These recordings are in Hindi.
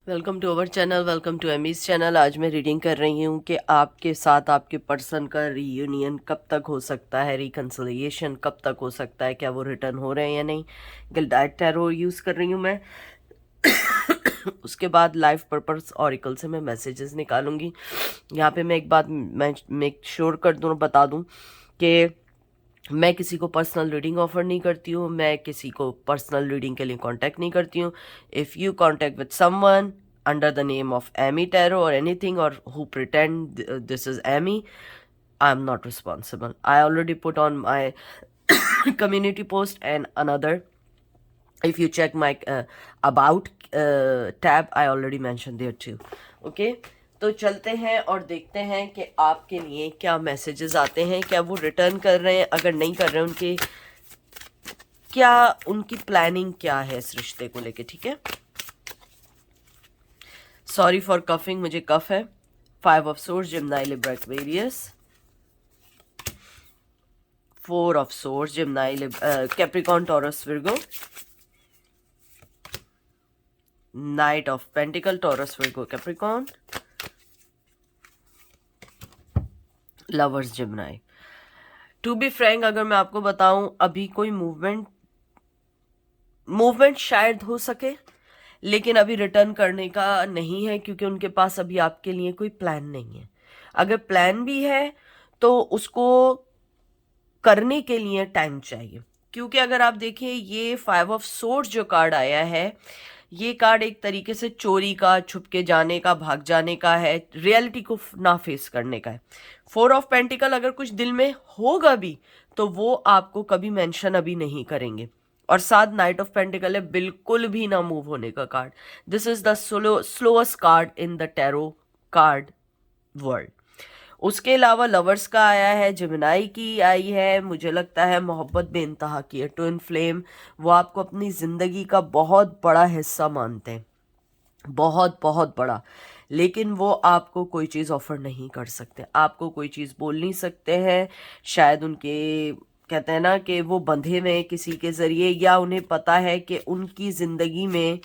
Welcome to our channel, welcome to Amy's channel. आज मैं रीडिंग कर रही हूँ कि आपके साथ आपके पर्सन का रीयूनियन कब तक हो सकता है, रिकन्सिलिएशन कब तक हो सकता है, क्या वो रिटर्न हो रहे हैं या नहीं। गिल्डाइट टैरो यूज़ कर रही हूँ मैं। उसके बाद लाइफ पर्पस ऑरिकल से मैं मैसेजेस निकालूंगी। यहाँ पे मैं एक बात मैं मेक श्योर कर दूँ, बता दूँ कि मैं किसी को पर्सनल रीडिंग ऑफर नहीं करती हूँ, मैं किसी को पर्सनल रीडिंग के लिए कांटेक्ट नहीं करती हूँ। If you contact with someone under the name of Amy tarot और एनीथिंग और who pretend this is Amy, I am not responsible. I already put on my community post and another. If you check my about tab, I already mentioned there too. Okay, तो चलते हैं और देखते हैं कि आपके लिए क्या मैसेजेस आते हैं, क्या वो रिटर्न कर रहे हैं, अगर नहीं कर रहे हैं उनके क्या, उनकी प्लानिंग क्या है इस रिश्ते को लेके। ठीक है, सॉरी फॉर कफिंग, मुझे कफ है। 5 of swords, Gemini, Libra, Aquarius. 4 of swords, Gemini, Capricorn, Taurus, Virgo. Knight of pentacles, Taurus, Virgo, Capricorn. Lovers, Gemini. To be frank, अगर मैं आपको बताऊं, अभी कोई मूवमेंट शायद हो सके, लेकिन अभी रिटर्न करने का नहीं है, क्योंकि उनके पास अभी आपके लिए कोई प्लान नहीं है। अगर प्लान भी है तो उसको करने के लिए टाइम चाहिए। क्योंकि अगर आप देखें, ये 5 ऑफ सोर्ड्स जो कार्ड आया है, ये कार्ड एक तरीके से चोरी का, छुप के जाने का, भाग जाने का है, रियलिटी को ना फेस करने का है। 4 ऑफ पेंटिकल अगर कुछ दिल में होगा भी तो वो आपको कभी मेंशन अभी नहीं करेंगे। और साथ नाइट ऑफ पेंटिकल है, बिल्कुल भी ना मूव होने का card. This is the slowest card in the tarot card world. उसके अलावा लवर्स का आया है, जिमिनाई की आई है। मुझे लगता है मोहब्बत बेइंतहा की है, ट्विन फ्लेम। वो आपको अपनी ज़िंदगी का बहुत बड़ा हिस्सा मानते हैं, बहुत बहुत बड़ा। लेकिन वो आपको कोई चीज़ ऑफर नहीं कर सकते, आपको कोई चीज़ बोल नहीं सकते हैं। शायद उनके, कहते हैं ना कि वो बंधे हुए हैं किसी के ज़रिए, या उन्हें पता है कि उनकी ज़िंदगी में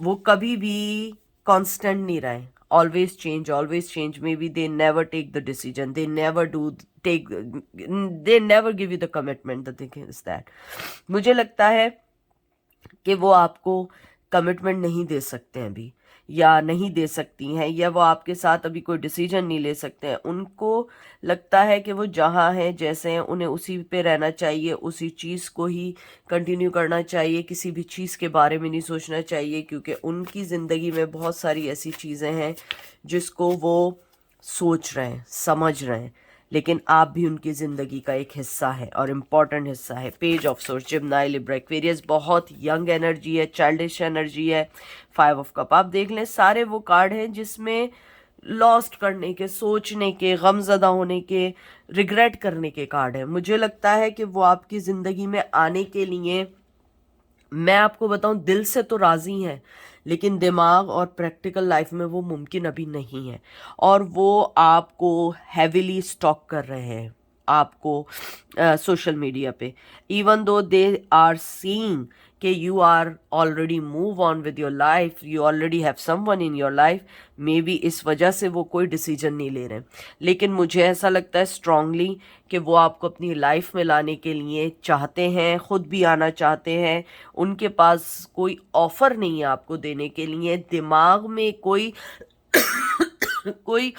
वो कभी भी कांस्टेंट नहीं रहे। Always change, maybe they never take the decision, they never do take, they never give you the commitment. The thing is that, मुझे लगता है कि वो आपको कमिटमेंट नहीं दे सकते हैं अभी, या नहीं दे सकती हैं, या वो आपके साथ अभी कोई डिसीजन नहीं ले सकते हैं। उनको लगता है कि वो जहाँ हैं, जैसे हैं, उन्हें उसी पे रहना चाहिए, उसी चीज़ को ही कंटिन्यू करना चाहिए, किसी भी चीज़ के बारे में नहीं सोचना चाहिए, क्योंकि उनकी ज़िंदगी में बहुत सारी ऐसी चीज़ें हैं जिसको वो सोच रहे हैं, समझ रहे हैं। लेकिन आप भी उनकी ज़िंदगी का एक हिस्सा है और इम्पॉर्टेंट हिस्सा है। Page of swords, Gemini, Libra, Aquarius, बहुत यंग एनर्जी है, चाइल्डिश एनर्जी है। 5 ऑफ कप, आप देख लें, सारे वो कार्ड हैं जिसमें लॉस्ट करने के, सोचने के, गमज़दा होने के, रिग्रेट करने के कार्ड हैं। मुझे लगता है कि वो आपकी ज़िंदगी में आने के लिए, मैं आपको बताऊं, दिल से तो राजी हैं, लेकिन दिमाग और प्रैक्टिकल लाइफ में वो मुमकिन अभी नहीं है। और वो आपको हैविली स्टॉक कर रहे हैं, आपको सोशल मीडिया पे। Even though they are seeing कि you are already move on with your life, you already have someone in your life, maybe इस वजह से वो कोई डिसीजन नहीं ले रहे। लेकिन मुझे ऐसा लगता है स्ट्रांगली कि वो आपको अपनी लाइफ में लाने के लिए चाहते हैं, खुद भी आना चाहते हैं। उनके पास कोई ऑफर नहीं है आपको देने के लिए, दिमाग में कोई कोई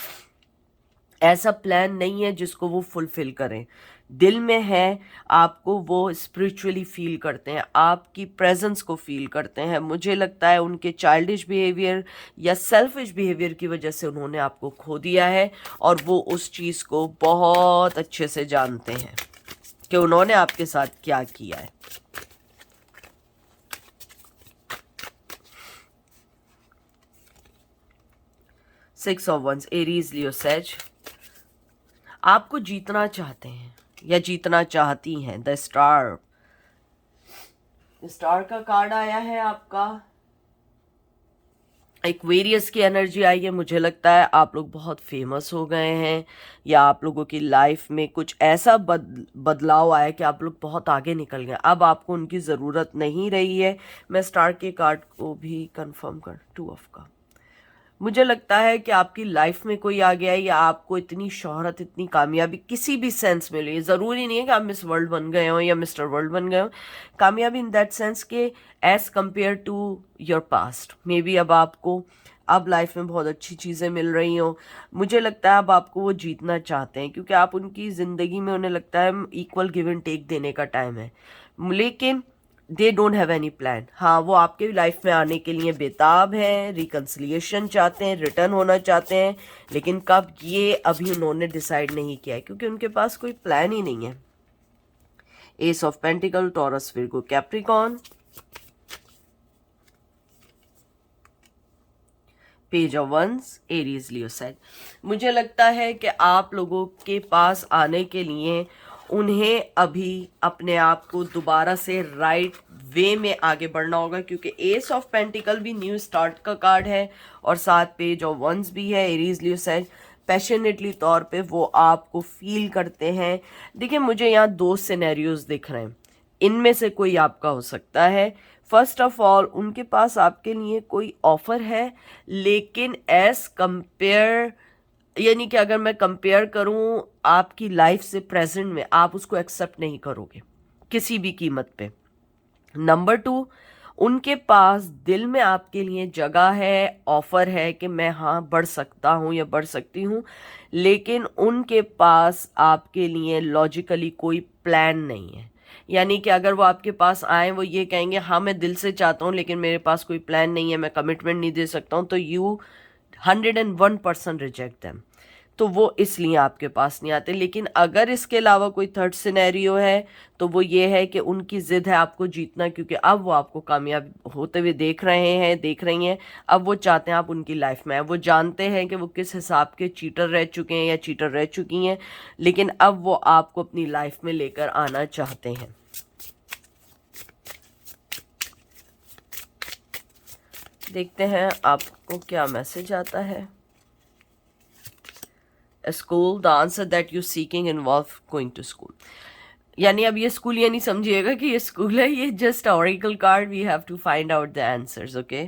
ऐसा प्लान नहीं है जिसको वो फुलफिल करें। दिल में है, आपको वो स्पिरिचुअली फील करते हैं, आपकी प्रेजेंस को फील करते हैं। मुझे लगता है उनके चाइल्डिश बिहेवियर या सेल्फिश बिहेवियर की वजह से उन्होंने आपको खो दिया है, और वो उस चीज़ को बहुत अच्छे से जानते हैं कि उन्होंने आपके साथ क्या किया है। Six of wands, Aries, Leo, sage, आपको जीतना चाहते हैं या जीतना चाहती हैं। द स्टार, स्टार का कार्ड आया है आपका। एक वेरियस की एनर्जी आई है। मुझे लगता है आप लोग बहुत फेमस हो गए हैं, या आप लोगों की लाइफ में कुछ ऐसा बदलाव आया कि आप लोग बहुत आगे निकल गए, अब आपको उनकी ज़रूरत नहीं रही है। मैं स्टार के कार्ड को भी कंफर्म कर, 2 ऑफ का। मुझे लगता है कि आपकी लाइफ में कोई आ गया है, या आपको इतनी शोहरत, इतनी कामयाबी किसी भी सेंस में ली। ज़रूरी नहीं है कि आप मिस वर्ल्ड बन गए हो या मिस्टर वर्ल्ड बन गए हो। कामयाबी इन दैट सेंस के as compared to your past, maybe अब आपको अब लाइफ में बहुत अच्छी चीज़ें मिल रही हो। मुझे लगता है अब आपको वो जीतना चाहते हैं, क्योंकि आप उनकी ज़िंदगी में, उन्हें लगता है इक्वल गिव एंड टेक देने का टाइम है। लेकिन they don't have any plan. हाँ, वो आपके लाइफ में आने के लिए बेताब हैं, रिकन्सिलिएशन चाहते हैं, रिटर्न होना चाहते हैं, लेकिन कब, ये अभी उन्होंने डिसाइड नहीं किया है, क्योंकि उनके पास कोई प्लान ही नहीं है। Ace of pentacles, Taurus, Virgo, Capricorn, page of wands, Aries, Leo, Sag. मुझे लगता है कि आप लोगों के पास आने के लिए उन्हें अभी अपने आप को दोबारा से राइट वे में आगे बढ़ना होगा, क्योंकि एस ऑफ पेंटिकल भी न्यू स्टार्ट का कार्ड है और साथ पेज ऑफ वंस भी है। एरीज, लियो, सैज पैशनेटली तौर पे वो आपको फील करते हैं। देखिए, मुझे यहाँ 2 सिनेरियोज दिख रहे हैं, इनमें से कोई आपका हो सकता है। फर्स्ट ऑफ ऑल, उनके पास आपके लिए कोई ऑफर है, लेकिन एज कंपेयर, यानी कि अगर मैं कंपेयर करूं आपकी लाइफ से प्रेजेंट में, आप उसको एक्सेप्ट नहीं करोगे किसी भी कीमत पे। नंबर 2, उनके पास दिल में आपके लिए जगह है, ऑफर है कि मैं हाँ बढ़ सकता हूँ या बढ़ सकती हूँ, लेकिन उनके पास आपके लिए लॉजिकली कोई प्लान नहीं है। यानी कि अगर वो आपके पास आए, वो ये कहेंगे हाँ मैं दिल से चाहता हूँ, लेकिन मेरे पास कोई प्लान नहीं है, मैं कमिटमेंट नहीं दे सकता हूँ, तो यू 101% रिजेक्ट दैम। तो वो इसलिए आपके पास नहीं आते। लेकिन अगर इसके अलावा कोई थर्ड सिनेरियो है, तो वो ये है कि उनकी जिद है आपको जीतना, क्योंकि अब वो आपको कामयाब होते हुए देख रहे हैं, देख रही हैं। अब वो चाहते हैं आप उनकी लाइफ में आए। वो जानते हैं कि वो किस हिसाब के चीटर रह चुके हैं या चीटर रह चुकी हैं, लेकिन अब वो आपको अपनी लाइफ में लेकर आना चाहते हैं। देखते हैं आपको क्या मैसेज आता है। School, the answer that you seeking involve going to school. यानी अब ये स्कूल ये नहीं समझिएगा कि ये स्कूल है, ये just oracle card, we have to find out the answers, okay.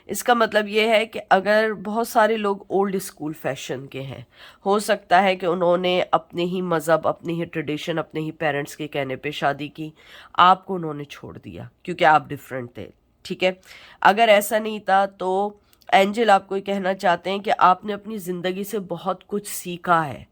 इसका मतलब ये है कि अगर बहुत सारे लोग ओल्ड स्कूल फैशन के हैं, हो सकता है कि उन्होंने अपने ही मज़हब, अपनी ही ट्रेडिशन, अपने ही पेरेंट्स के कहने पे शादी की, आपको उन्होंने छोड़ दिया क्योंकि आप डिफरेंट थे, ठीक है। अगर ऐसा नहीं था तो एंजल आपको ये कहना चाहते हैं कि आपने अपनी ज़िंदगी से बहुत कुछ सीखा है।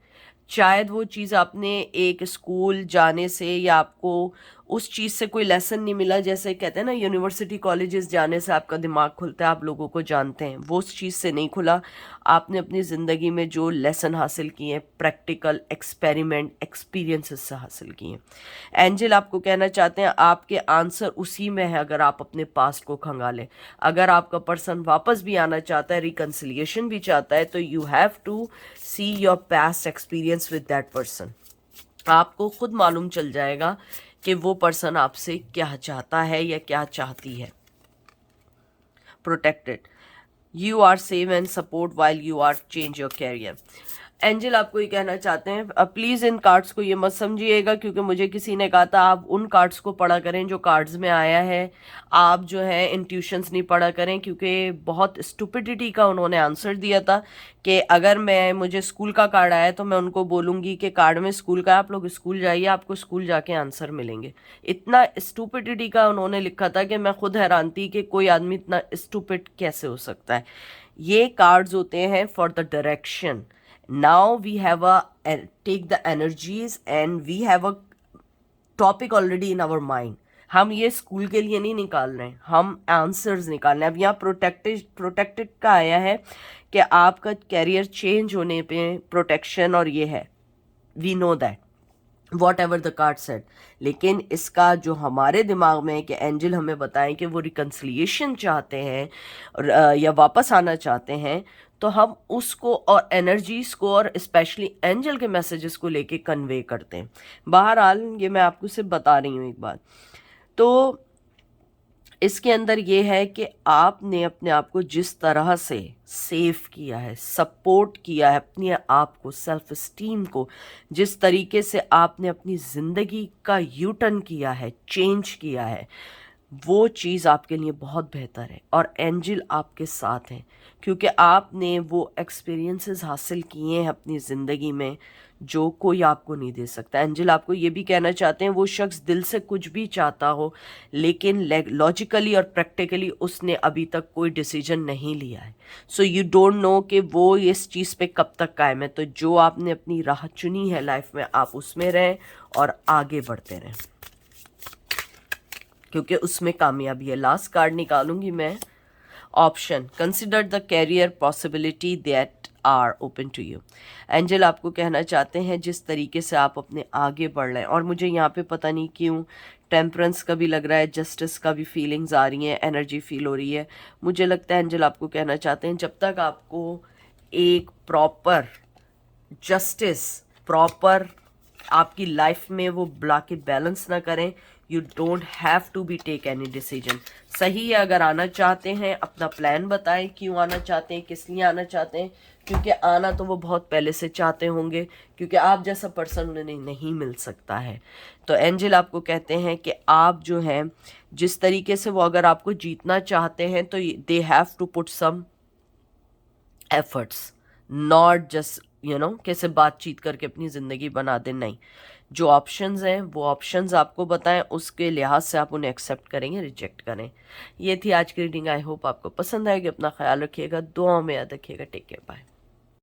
शायद वो चीज़ आपने एक स्कूल जाने से, या आपको उस चीज़ से कोई लेसन नहीं मिला, जैसे कहते हैं ना यूनिवर्सिटी कॉलेजेस जाने से आपका दिमाग खुलता है, आप लोगों को जानते हैं, वो उस चीज़ से नहीं खुला। आपने अपनी ज़िंदगी में जो लेसन हासिल किए, प्रैक्टिकल एक्सपेरिमेंट एक्सपीरियंसेस से हासिल किए। एंजल आपको कहना चाहते हैं आपके आंसर उसी में है, अगर आप अपने पास्ट को खंगालें। अगर आपका पर्सन वापस भी आना चाहता है, रिकन्सिलिएशन भी चाहता है, तो you have to see your past experience with that person. आपको खुद मालूम चल जाएगा कि वो पर्सन आपसे क्या चाहता है या क्या चाहती है। Protected, you are save and support while you are change your career. Angel आपको ये कहना चाहते हैं, प्लीज़ इन कार्ड्स को ये मत समझिएगा, क्योंकि मुझे किसी ने कहा था आप उन कार्ड्स को पढ़ा करें जो कार्ड्स में आया है, आप जो है इंट्यूशंस नहीं पढ़ा करें, क्योंकि बहुत स्टुपिडिटी का उन्होंने आंसर दिया था कि अगर मुझे स्कूल का कार्ड आया तो मैं उनको बोलूँगी कि कार्ड में स्कूल का, आप लोग स्कूल जाइए, आपको स्कूल जाके आंसर मिलेंगे। इतना स्टुपिडिटी का उन्होंने लिखा था कि मैं खुद हैरान थी कि कोई आदमी इतना स्टुपिड कैसे हो सकता है। ये कार्ड्स होते हैं for the direction. Now we have take the energies and we have a topic already in our mind. हम ये स्कूल के लिए नहीं निकाल रहे हैं, हम आंसर्स निकाल रहे हैं। अब यहाँ प्रोटेक्टेड का आया है कि आपका कैरियर चेंज होने पे प्रोटेक्शन, और ये है we know that whatever the card set. लेकिन इसका जो हमारे दिमाग में है कि एंजल हमें बताएं कि वो रिकन्सिलिएशन चाहते हैं या वापस आना चाहते हैं, तो हम उसको और एनर्जीज को और स्पेशली एंजल के मैसेजेस को लेके कन्वे करते हैं। बहरहाल ये मैं आपको सिर्फ बता रही हूँ एक बात। तो इसके अंदर ये है कि आपने अपने आप को जिस तरह से सेव किया है, सपोर्ट किया है अपने आप को, सेल्फ स्टीम को, जिस तरीके से आपने अपनी ज़िंदगी का यू टर्न किया है, चेंज किया है, वो चीज़ आपके लिए बहुत बेहतर है। और एंजल आपके साथ हैं क्योंकि आपने वो एक्सपीरियंसेस हासिल किए हैं अपनी ज़िंदगी में जो कोई आपको नहीं दे सकता। एंजल आपको ये भी कहना चाहते हैं, वो शख्स दिल से कुछ भी चाहता हो लेकिन लॉजिकली और प्रैक्टिकली उसने अभी तक कोई डिसीजन नहीं लिया है, सो यू डोंट नो कि वो इस चीज़ पे कब तक कायम है। तो जो आपने अपनी राह चुनी है लाइफ में, आप उसमें रहें और आगे बढ़ते रहें क्योंकि उसमें कामयाबी है। लास्ट कार्ड निकालूंगी मैं, option, consider the career possibility that are open to you. Angel आपको कहना चाहते हैं जिस तरीके से आप अपने आगे बढ़ रहे हैं, और मुझे यहाँ पे पता नहीं क्यों टेम्परेंस का भी लग रहा है, जस्टिस का भी फीलिंग्स आ रही हैं, एनर्जी फील हो रही है। मुझे लगता है एंजल आपको कहना चाहते हैं जब तक आपको एक प्रॉपर जस्टिस, प्रॉपर आपकी लाइफ में वो ब्ला के बैलेंस ना करें, you don't have to be take any decision. सही है, अगर आना चाहते हैं अपना प्लान बताएं, क्यों आना चाहते हैं, किस लिए आना चाहते हैं, क्योंकि आना तो वो बहुत पहले से चाहते होंगे क्योंकि आप जैसा पर्सन उन्हें नहीं मिल सकता है। तो एंजल आपको कहते हैं कि आप जो हैं जिस तरीके से वो अगर आपको जीतना चाहते हैं तो they have to put some efforts, not just कैसे बातचीत करके अपनी ज़िंदगी बना दें, नहीं। जो ऑप्शंस हैं वो ऑप्शंस आपको बताएं, उसके लिहाज से आप उन्हें एक्सेप्ट करेंगे, रिजेक्ट करें। ये थी आज की रीडिंग। आई होप आपको पसंद आएगी। अपना ख्याल रखिएगा, दुआओं में याद रखिएगा। Take care, bye.